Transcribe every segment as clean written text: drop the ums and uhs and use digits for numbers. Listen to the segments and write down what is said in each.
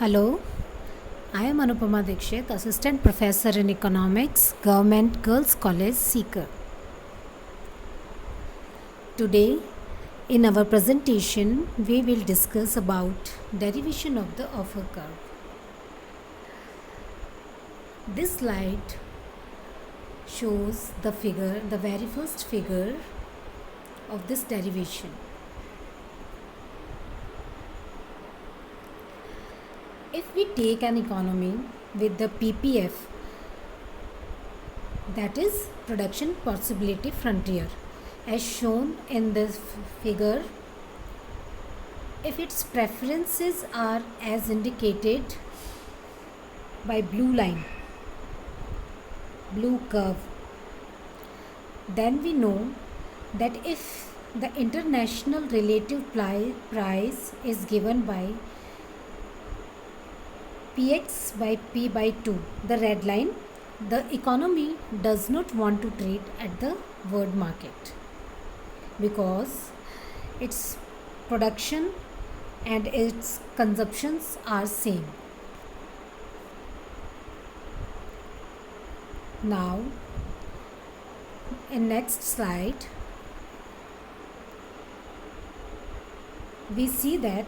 Hello, I am Anupama Dikshit, Assistant Professor in Economics, Government Girls College, Seeker. Today, in our presentation, we will discuss about derivation of the offer curve. This slide shows the very first figure of this derivation. If we take an economy with the PPF, that is production possibility frontier, as shown in this figure, if its preferences are as indicated by blue curve, then we know that if the international relative price is given by Px by P by 2, the red line, the economy does not want to trade at the world market because its production and its consumptions are same. Now, in next slide, we see that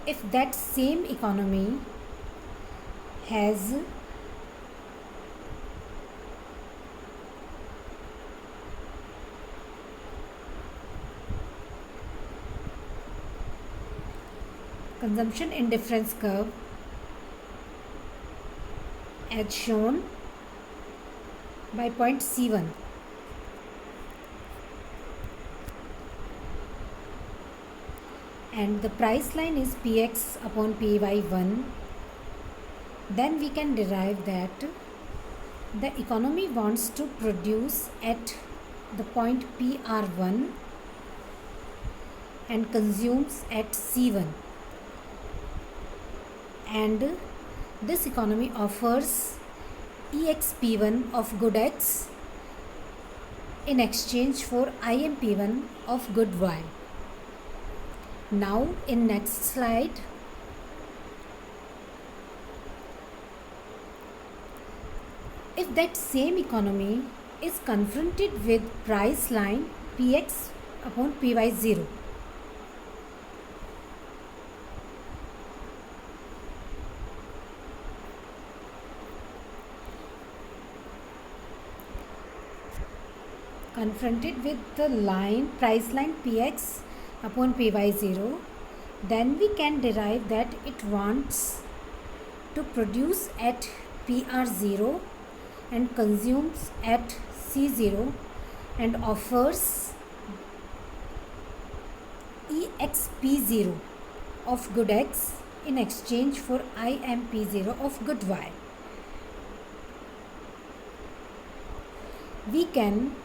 if that same economy has consumption indifference curve as shown by point C1, and the price line is Px upon Py 1, then we can derive that the economy wants to produce at the point PR1 and consumes at C1, and this economy offers EXP1 of good X in exchange for IMP1 of good Y. Now in next slide, if that same economy is confronted with price line Px upon Py0, confronted with the price line Px upon Py0, then we can derive that it wants to produce at PR0 and consumes at C0 and offers EXP0 of good X in exchange for IMP0 of good Y. We can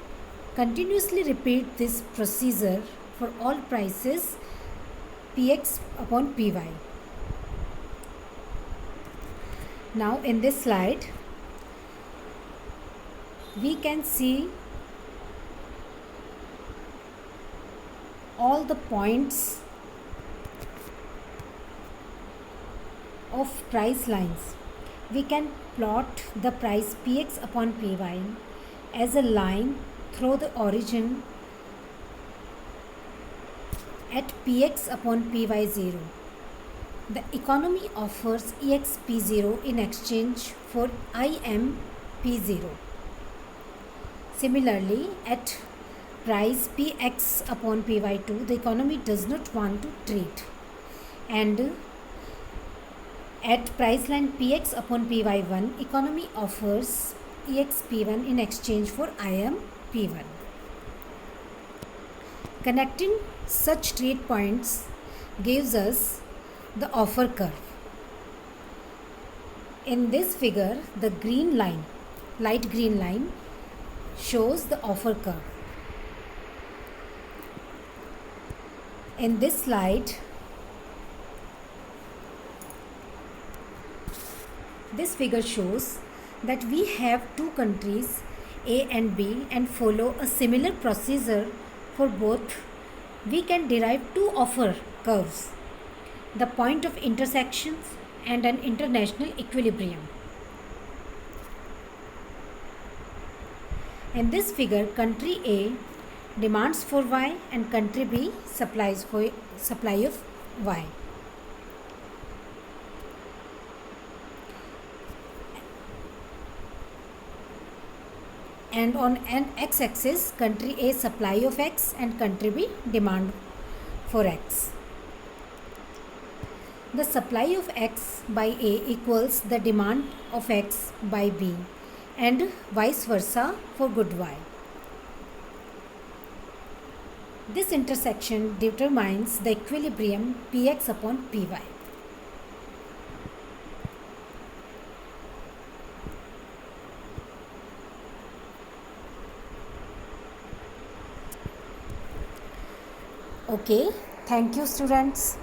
continuously repeat this procedure for all prices Px upon Py. Now in this slide, we can see all the points of price lines. We can plot the price Px upon Py as a line through the origin at Px upon Py0. The economy offers EXP0 in exchange for IMP0. Similarly, at price Px upon Py2, the economy does not want to trade, and at price line Px upon Py1, economy offers EXP1 in exchange for IMP1. Connecting such trade points gives us the offer curve. In this figure, the green line, light green line, shows the offer curve. In this slide, this figure shows that we have two countries A and B and follow a similar procedure for both we can derive two offer curves, the point of intersections and an international equilibrium. In this figure, country A demands for Y and country B supplies for supply of Y. And on an x-axis, country A supply of X and country B demand for X. The supply of X by A equals the demand of X by B and vice versa for good Y. This intersection determines the equilibrium Px upon Py. Okay, thank you students.